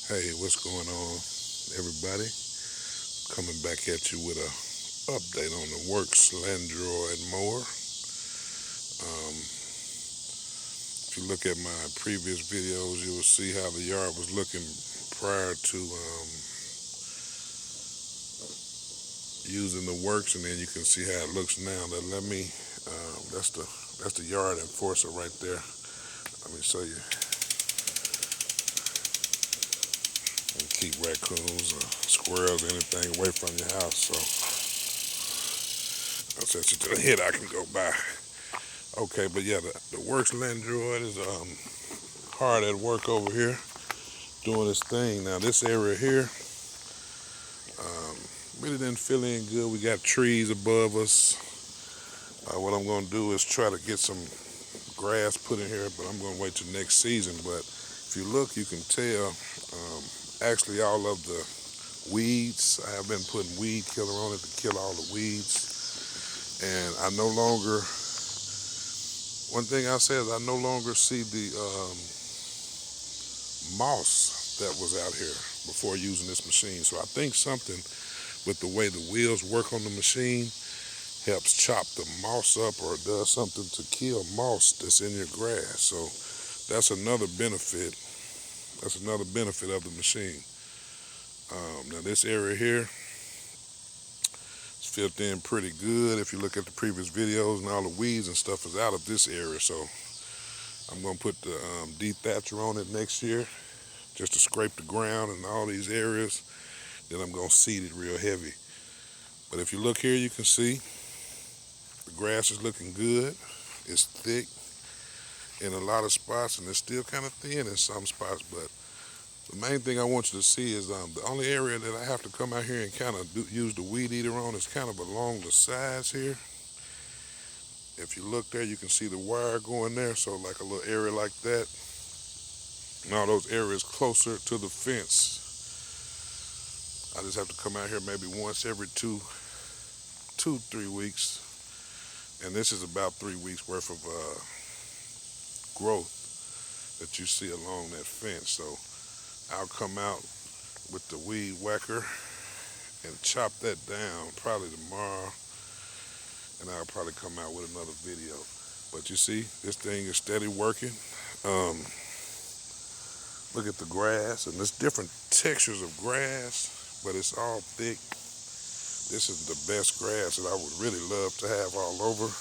Hey, what's going on, everybody? Coming back at you with a update on the Worx Landroid mower. If you look at my previous videos, you will see how the yard was looking prior to using the Worx, and then you can see how it looks now. That's the yard enforcer right there. Let me show you. And keep raccoons or squirrels or anything away from your house. So I'll set you to the hit I can go by. Okay, but yeah, the Worx Landroid is hard at work over here doing its thing. Now this area here really didn't feel any good. We got trees above us. What I'm going to do is try to get some grass put in here, but I'm going to wait till next season. But if you look, you can tell actually all of the weeds. I have been putting weed killer on it to kill all the weeds. And I no longer, one thing I say is I no longer see the moss that was out here before using this machine. So I think something with the way the wheels work on the machine helps chop the moss up or does something to kill moss that's in your grass. So that's another benefit. That's another benefit of the machine. Now this area here is filled in pretty good. If you look at the previous videos, and all the weeds and stuff is out of this area. So I'm gonna put the dethatcher on it next year just to scrape the ground in all these areas. Then I'm gonna seed it real heavy. But if you look here, you can see the grass is looking good. It's thick in a lot of spots, and it's still kind of thin in some spots. But the main thing I want you to see is the only area that I have to come out here and kind of use the weed eater on is kind of along the sides here. If you look there, you can see the wire going there. So like a little area like that, and all those areas closer to the fence. I just have to come out here maybe once every 3 weeks, and this is about 3 weeks worth of growth that you see along that fence. So I'll come out with the weed whacker and chop that down probably tomorrow, and I'll probably come out with another video. But you see, this thing is steady working. Look at the grass, and there's different textures of grass, but it's all thick. This is the best grass that I would really love to have all over.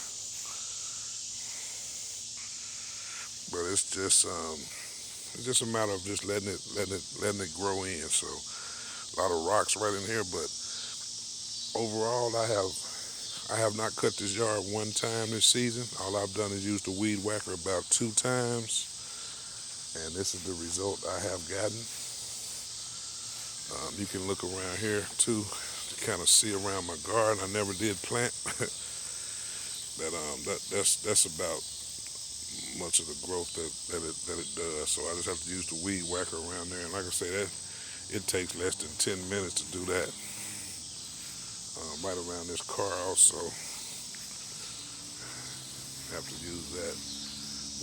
But it's just a matter of just letting it grow in. So a lot of rocks right in here, but overall I have not cut this yard one time this season. All I've done is use the weed whacker about 2 times, and this is the result I have gotten. You can look around here too to kind of see around my garden. I never did plant, that's about much of the growth that it does. So I just have to use the weed whacker around there, and like I say, that it takes less than 10 minutes to do that. Right around this car also have to use that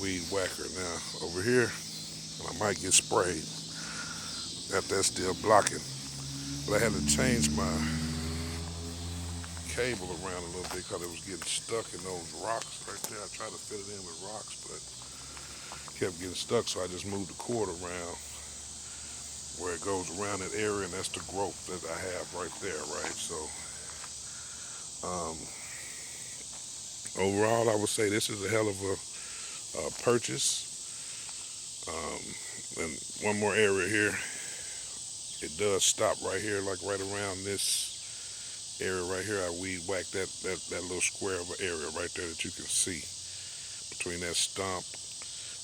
weed whacker. Now over here, I might get sprayed. That's still blocking, but I had to change my cable around a little bit because it was getting stuck in those rocks right there. I tried to fit it in with rocks, but kept getting stuck, so I just moved the cord around where it goes around that area, and that's the growth that I have right there, right? So overall, I would say this is a hell of a purchase. And one more area here, it does stop right here, like right around this area right here. I weed whack that little square of an area right there that you can see between that stump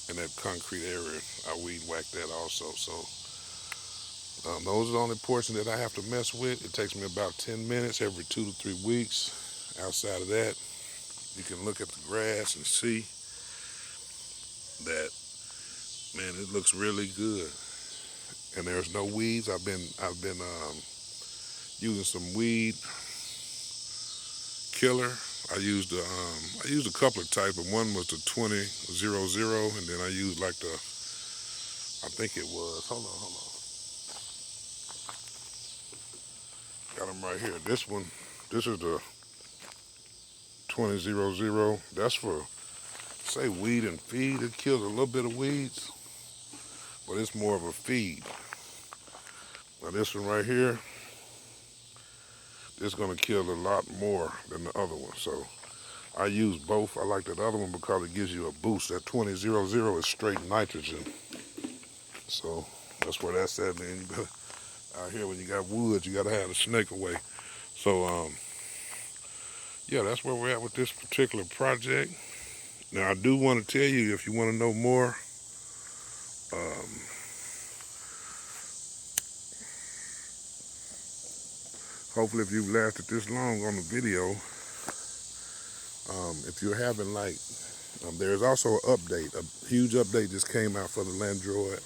and that concrete area. I weed whack that also. So those are the only portion that I have to mess with. It takes me about 10 minutes every 2 to 3 weeks. Outside of that, you can look at the grass and see that, man, it looks really good. And there's no weeds. I've been using some weed killer. I used a couple of types, but one was the 2000, and then I used like I think it was, hold on. Got them right here. This one, this is the 20.0. That's for, say, weed and feed. It kills a little bit of weeds, but it's more of a feed. Now this one right here, it's gonna kill a lot more than the other one. So I use both. I like that other one because it gives you a boost. That 20.0 is straight nitrogen. So that's where that's at, man. You better, out here when you got woods, you gotta have the snake away. So yeah, that's where we're at with this particular project. Now I do want to tell you, if you want to know more, hopefully if you've lasted this long on the video, if you're having like, there's also an update, a huge update just came out for the Landroid.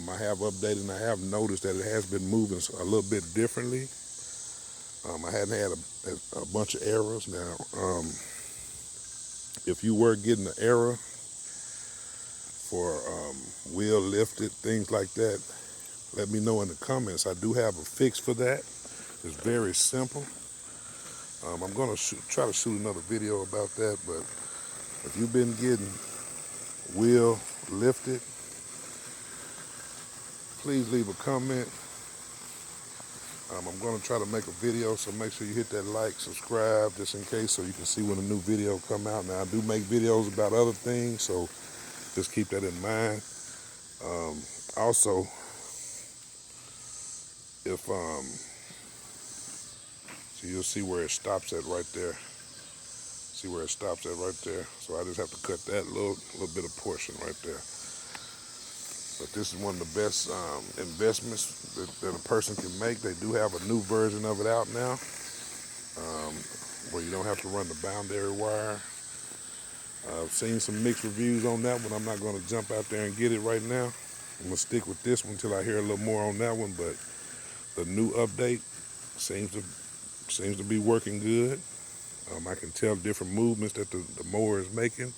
I have updated and I have noticed that it has been moving a little bit differently. I hadn't had a bunch of errors. Now, if you were getting an error for wheel lifted, things like that, let me know in the comments. I do have a fix for that. It's very simple. I'm going to try to shoot another video about that, but if you've been getting wheel lifted, please leave a comment. I'm going to try to make a video, so make sure you hit that like, subscribe, just in case, so you can see when a new video come out. Now, I do make videos about other things, so just keep that in mind. Also, if so you'll see where it stops at right there. See where it stops at right there. So I just have to cut that little bit of portion right there. But this is one of the best investments that a person can make. They do have a new version of it out now, where you don't have to run the boundary wire. I've seen some mixed reviews on that one. I'm not going to jump out there and get it right now. I'm going to stick with this one until I hear a little more on that one. But the new update seems to be working good. I can tell different movements that the mower is making.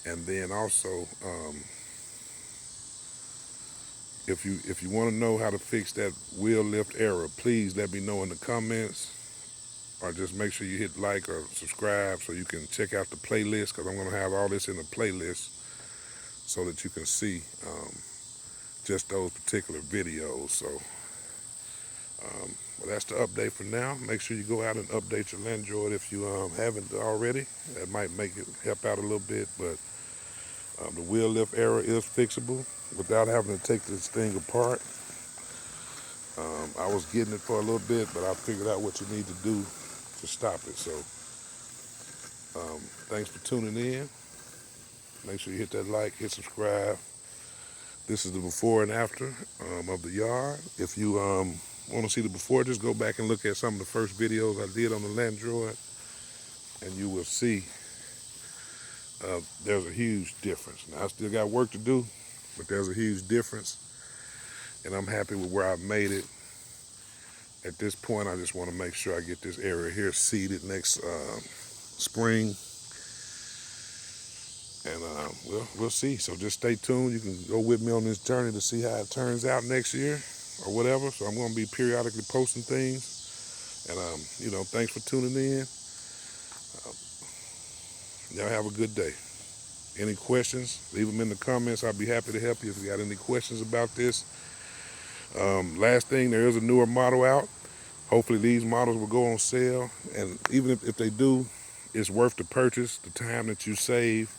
And then also, if you want to know how to fix that wheel lift error, please let me know in the comments, or just make sure you hit like or subscribe so you can check out the playlist, because I'm going to have all this in a playlist so that you can see just those particular videos. So well, that's the update for now. Make sure you go out and update your Landroid if you haven't already. That might make it help out a little bit, but the wheel lift error is fixable without having to take this thing apart. I was getting it for a little bit, but I figured out what you need to do to stop it. So thanks for tuning in. Make sure you hit that like, hit subscribe. This is the before and after of the yard. If you want to see the before, just go back and look at some of the first videos I did on the Landroid, and you will see there's a huge difference. Now, I still got work to do, but there's a huge difference, and I'm happy with where I've made it. At this point, I just want to make sure I get this area here seeded next spring, and we'll see. So just stay tuned. You can go with me on this journey to see how it turns out next year or whatever. So I'm going to be periodically posting things, and thanks for tuning in. Y'all have a good day. Any questions, leave them in the comments. I'll be happy to help you if you got any questions about this. Last thing, there is a newer model out. Hopefully these models will go on sale, and even if they do, it's worth the purchase. The time that you save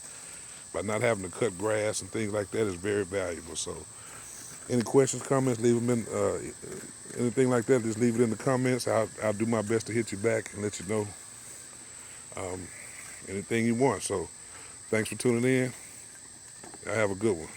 by not having to cut grass and things like that is very valuable. So any questions, comments, leave them in, anything like that, just leave it in the comments. I'll do my best to hit you back and let you know anything you want. So thanks for tuning in. I have a good one.